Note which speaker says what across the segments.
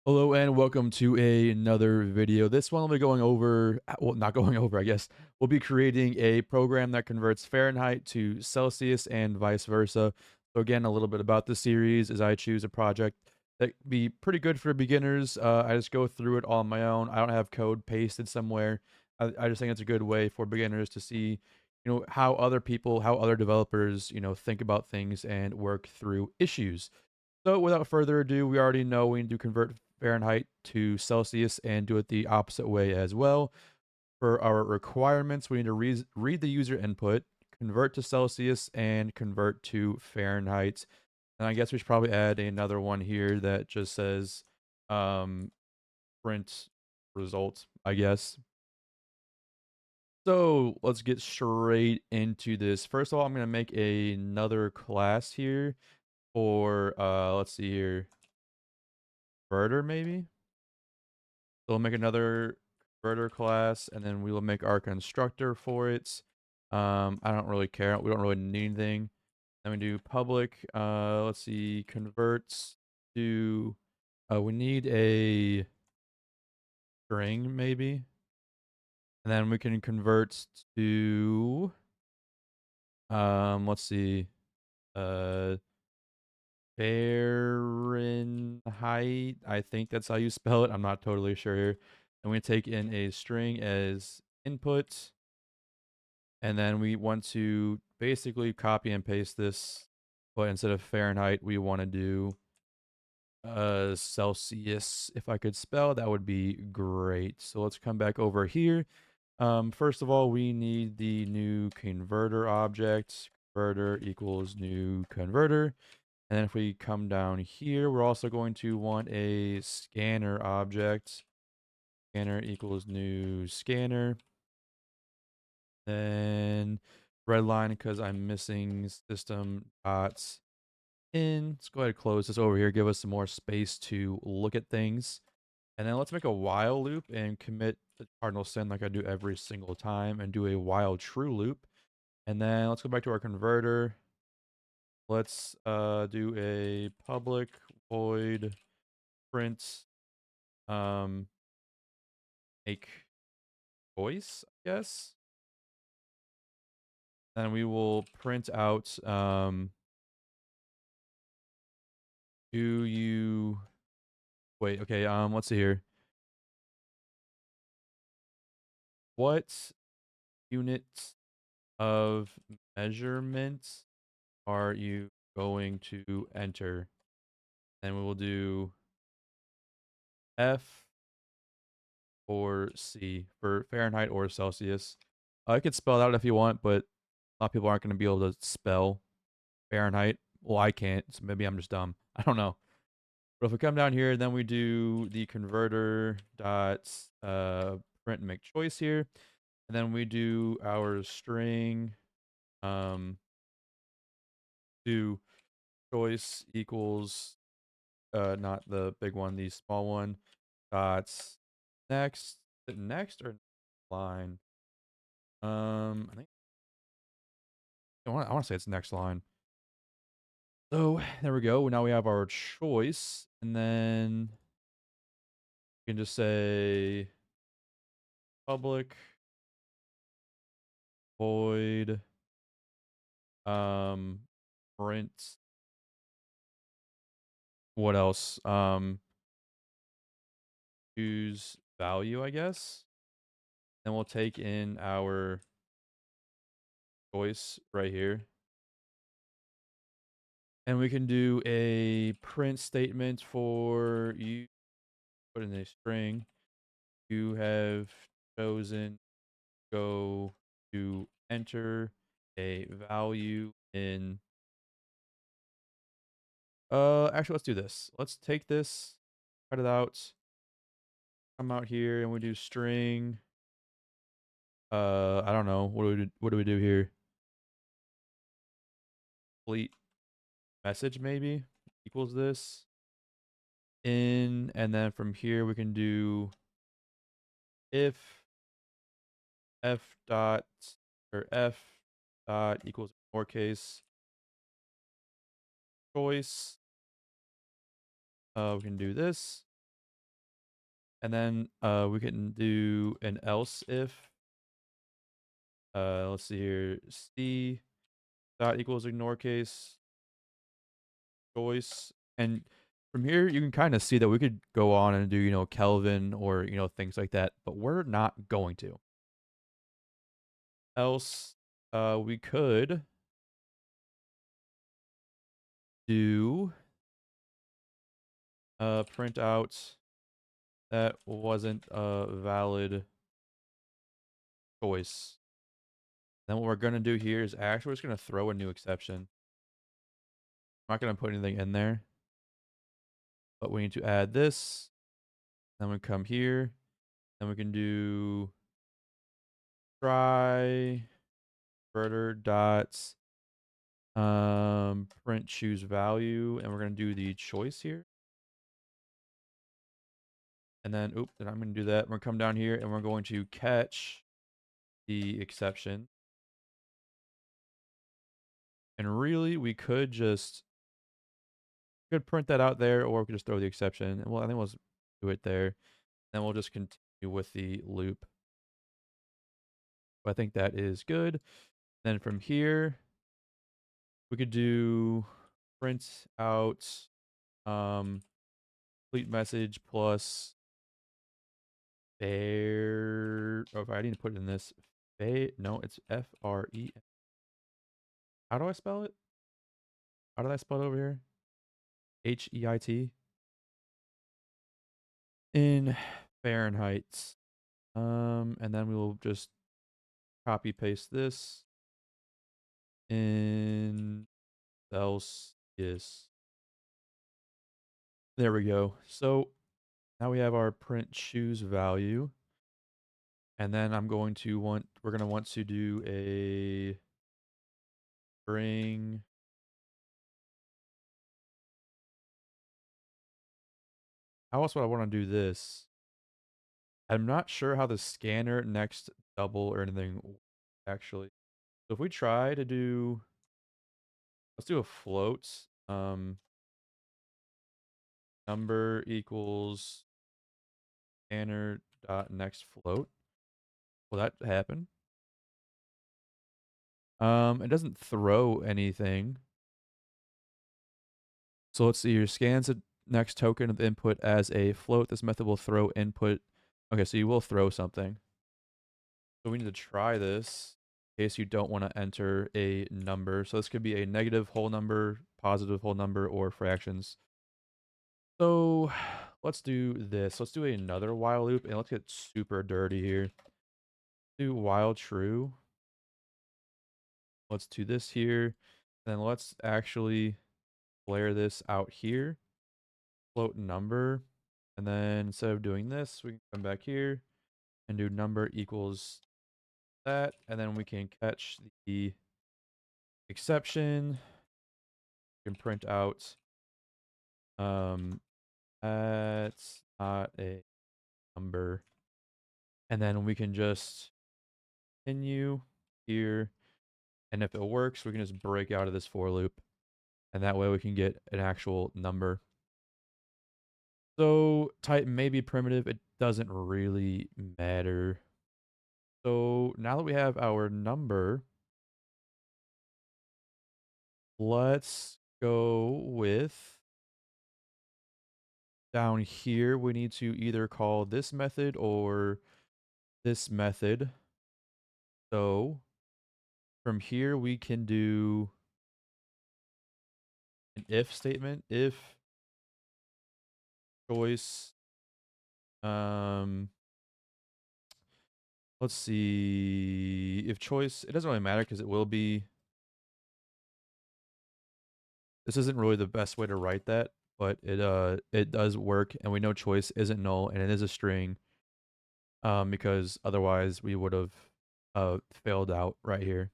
Speaker 1: Hello and welcome to another video. This one will be going over, well, not going over, I guess. We'll be creating a program that converts Fahrenheit to Celsius and vice versa. So again, a little bit about the series is I choose a project that be pretty good for beginners. I just go through it all on my own. I don't have code pasted somewhere. I just think it's a good way for beginners to see, how other people, how other developers, think about things and work through issues. So without further ado, we already know we need to convert Fahrenheit to Celsius and do it the opposite way as well. For our requirements, we need to read the user input, convert to Celsius, and convert to Fahrenheit. And I guess we should probably add another one here that just says um, print result, I guess. So let's get straight into this. First of all, I'm going to make another class here for, let's see here, converter maybe? So we'll make another converter class, and then we will make our constructor for it. I don't really care. We don't really need anything. Then we do public. Let's see, converts to. We need a string maybe, and then we can convert to. Let's see. Uh, Fahrenheit. I think that's how you spell it. I'm not totally sure here. And we take in a string as input, and then we want to basically copy and paste this, but instead of Fahrenheit, we want to do Celsius. If I could spell, that would be great. So let's come back over here. First of all, we need the new converter object. Converter equals new converter. And then if we come down here, we're also going to want a scanner object. Scanner equals new scanner. Then red line because I'm missing system dots in. Let's go ahead and close this over here. Give us some more space to look at things. And then let's make a while loop and commit the cardinal sin like I do every single time and do a while true loop. And then let's go back to our converter. Let's do a public void print make choice, I guess. Then we will print out do you wait, okay, let's see here. What units of measurement are you going to enter? And we will do F or C for Fahrenheit or Celsius. I could spell it out if you want, but a lot of people aren't going to be able to spell Fahrenheit. Well, I can't, so maybe I'm just dumb. I don't know. But if we come down here, then we do the converter dot print make choice here, and then we do our string do choice equals not the big one, the small one dot next. Is it next or line? I think I want to say it's next line. So there we go. Now we have our choice, and then we can just say public void um print what else? Choose value, I guess. Then we'll take in our choice right here. And we can do a print statement for you put in a string. You have chosen go to enter a value in actually let's do this. Let's take this, cut it out, come out here and we do string. I don't know. What do we do here? Complete message maybe equals this in, and then from here we can do if f dot or f dot equals lowercase choice. We can do this, And then we can do an else if. Let's see here. C dot equals ignore case choice. And from here, you can kind of see that we could go on and do, Kelvin or, things like that, but we're not going to. Else, we could do print out that wasn't a valid choice. Then what we're going to do here is actually we're just going to throw a new exception. I'm not going to put anything in there, but we need to add this. Then we come here. Then we can do try converter dots print choose value, and we're going to do the choice here. And then, then I'm going to do that. We're going to come down here and we're going to catch the exception. And really, we could print that out there, or we could just throw the exception. Well, I think we'll just do it there. Then we'll just continue with the loop. I think that is good. Then from here, we could do print out complete message plus fair. Oh, I need to put it in this. No, it's FRE. How do I spell it? How did I spell it over here? HEIT in Fahrenheit. And then we will just copy paste this in Celsius. There we go. So now we have our print choose value. And then we're going to want to do a string. How else would I want to do this? I'm not sure how the scanner next double or anything actually. So if we try to do, let's do a float. Number equals scanner dot next float. Will that happen? It doesn't throw anything. So let's see here. Scans the next token of input as a float. This method will throw input. Okay, so you will throw something. So we need to try this in case you don't want to enter a number. So this could be a negative whole number, positive whole number, or fractions. So let's do this. Let's do another while loop, and let's get super dirty here. Do while true. Let's do this here. Then let's actually flare this out here. Float number. And then instead of doing this, we can come back here and do number equals that. And then we can catch the exception. We can print out that's not a number. And then we can just continue here. And if it works, we can just break out of this for loop. And that way we can get an actual number. So type may be primitive. It doesn't really matter. So now that we have our number, let's go with down here. We need to either call this method or this method. So from here, we can do an if statement. If choice, let's see, if choice, it doesn't really matter because it will be, this isn't really the best way to write that, but it does work, and we know choice isn't null, and it is a string, because otherwise we would have failed out right here.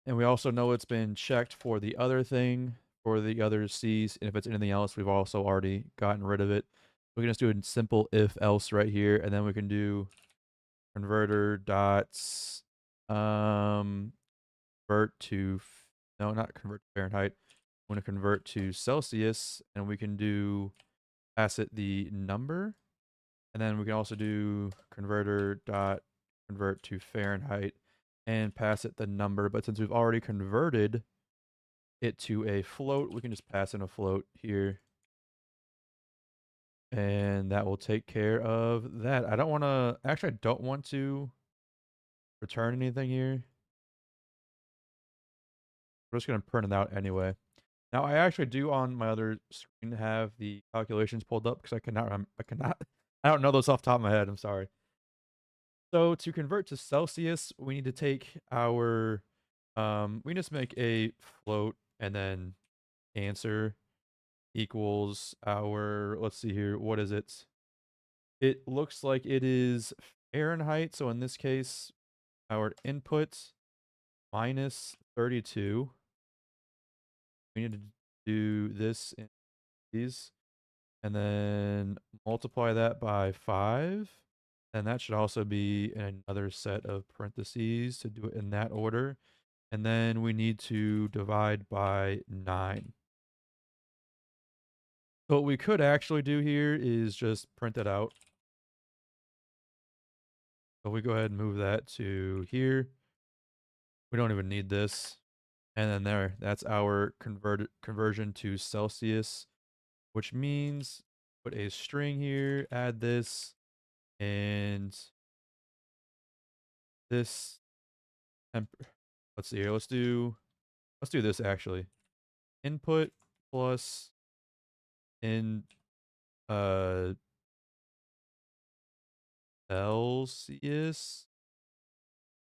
Speaker 1: And we also know it's been checked for the other thing, for the other C's, and if it's anything else, we've also already gotten rid of it. We can just do a simple if else right here, and then we can do converter dots convert to no, not convert to Fahrenheit. I want to convert to Celsius, and we can do pass it the number, and then we can also do converter dot convert to Fahrenheit and pass it the number. But since we've already converted it to a float, we can just pass in a float here. And that will take care of that. I don't want to, actually, I don't want to return anything here. We're just going to print it out anyway. Now, I actually do on my other screen have the calculations pulled up because I don't know those off the top of my head. I'm sorry. So to convert to Celsius, we need to take our, we just make a float and then answer equals our, let's see here, what is it? It looks like it is Fahrenheit. So in this case, our input minus 32. We need to do this in these and then multiply that by 5. And that should also be in another set of parentheses to do it in that order. And then we need to divide by 9. So what we could actually do here is just print it out. So we go ahead and move that to here. We don't even need this. And then there, that's our conversion to Celsius, which means put a string here, add this, and this temp. Let's see here. Let's do this actually. Input plus in Celsius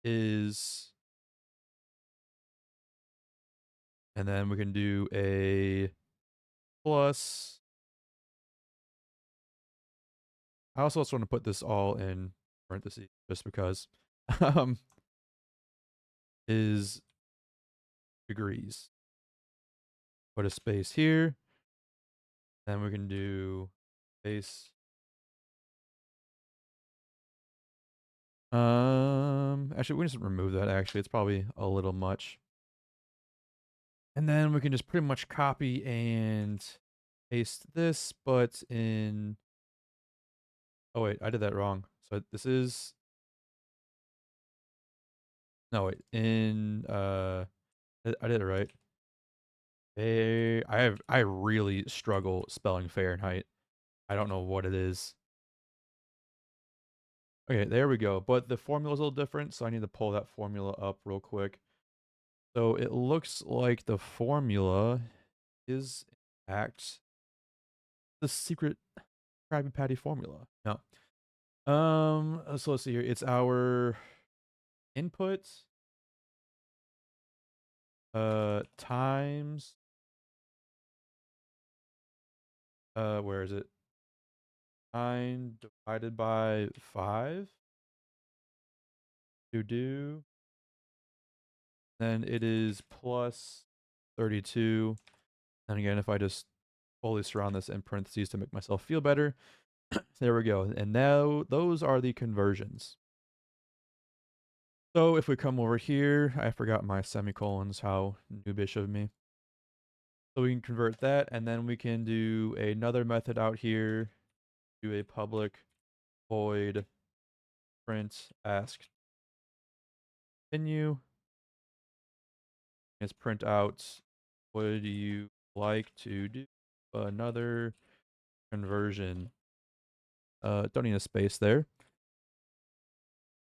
Speaker 1: is, and then we can do a plus. I also just want to put this all in parentheses just because is degrees. Put a space here. Then we can do space. Actually, we can just remove that. Actually, it's probably a little much. And then we can just pretty much copy and paste this, but in. Oh wait, I did that wrong. So this is. No wait, in I did it right. I really struggle spelling Fahrenheit. I don't know what it is. Okay, there we go. But the formula's a little different, so I need to pull that formula up real quick. So it looks like the formula is in fact the secret Krabby Patty formula. No. So let's see here. It's our input times where is it? 9 divided by 5 to do. Then it is plus 32. And again, if I just fully surround this in parentheses to make myself feel better, there we go. And now those are the conversions. So if we come over here, I forgot my semicolons, how noobish of me. So we can convert that, and then we can do another method out here, do a public void print ask continue. Let's print out, would you like to do another conversion? Don't need a space there.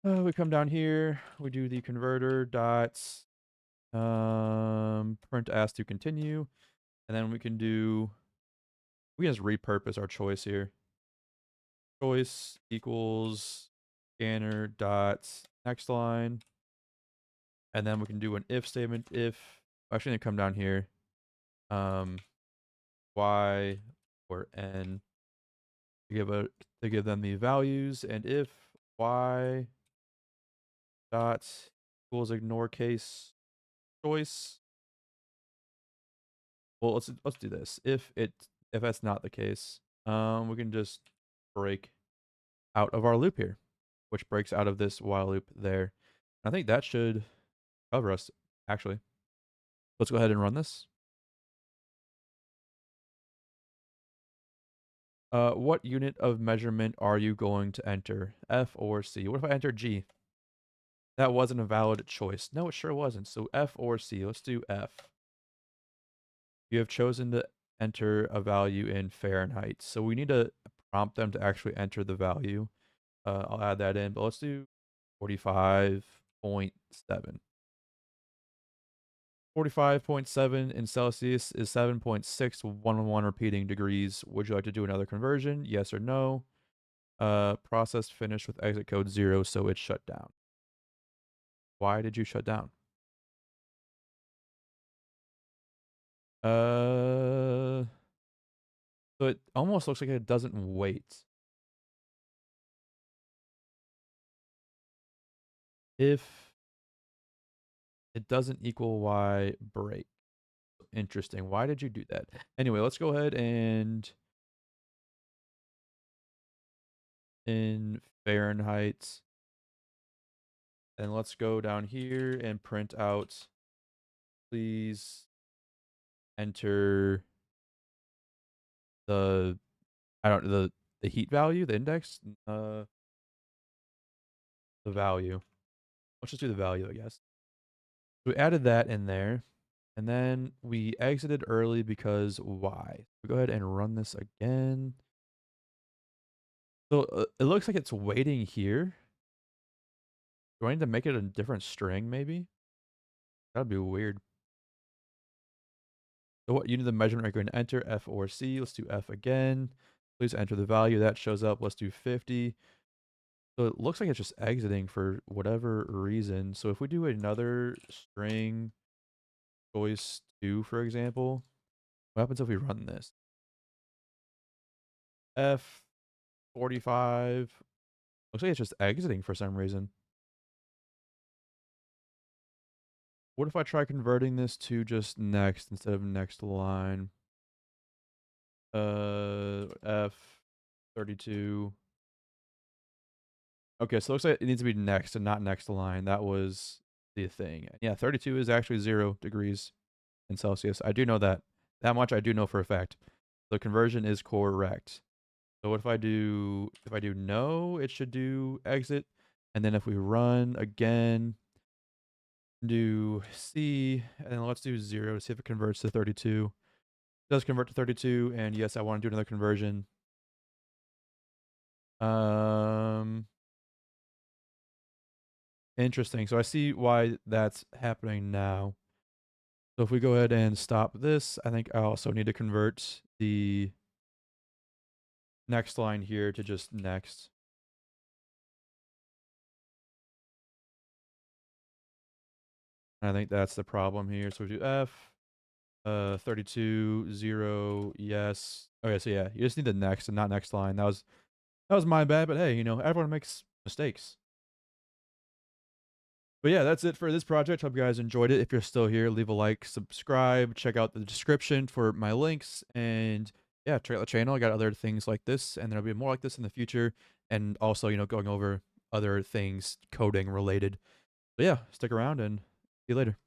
Speaker 1: We come down here, we do the converter dots, print ask to continue, and then we can just repurpose our choice here. Choice equals scanner dots next line, and then we can do an if statement. If actually, gonna come down here, y or n to give them the values, and if y dot equals ignore case choice. Well, let's do this. If that's not the case, we can just break out of our loop here, which breaks out of this while loop there. I think that should cover us, actually. Let's go ahead and run this. What unit of measurement are you going to enter? F or C? What if I enter G? That wasn't a valid choice. No, it sure wasn't. So F or C. Let's do F. You have chosen to enter a value in Fahrenheit. So we need to prompt them to actually enter the value. I'll add that in, but let's do 45.7. 45.7 in Celsius is 7.611 repeating degrees. Would you like to do another conversion? Yes or no? Process finished with exit code 0, so it's shut down. Why did you shut down? So it almost looks like it doesn't wait. If it doesn't equal Y break. Interesting. Why did you do that? Anyway, let's go ahead and in Fahrenheit. And let's go down here and print out, please enter the, I don't know, the heat value, the index, the value. Let's just do the value, I guess. So we added that in there. And then we exited early because why? We go ahead and run this again. So it looks like it's waiting here. Do I need to make it a different string, maybe? That'd be weird. So what unit of measurement are you going to enter? F or C? Let's do F again. Please enter the value. That shows up. Let's do 50. So it looks like it's just exiting for whatever reason. So if we do another string choice 2, for example, what happens if we run this? F 45. Looks like it's just exiting for some reason. What if I try converting this to just next instead of next line? F 32. Okay, so it looks like it needs to be next and not next line. That was the thing. Yeah, 32 is actually 0 degrees in Celsius. I do know that. That much I do know for a fact. The conversion is correct. So what if I do no, it should do exit. And then if we run again, do C, and then let's do 0 to see if it converts to 32. It does convert to 32, and yes, I want to do another conversion. Interesting. So I see why that's happening now. So if we go ahead and stop this, I think I also need to convert the next line here to just next. And I think that's the problem here. So we do F, 32, 0, yes. Okay, so yeah, you just need the next and not next line. That was my bad, but hey, everyone makes mistakes. But yeah, that's it for this project. Hope you guys enjoyed it. If you're still here, leave a like, subscribe, check out the description for my links, and yeah, check out the channel. I got other things like this, and there'll be more like this in the future, and also, going over other things coding related. So yeah, stick around and see you later.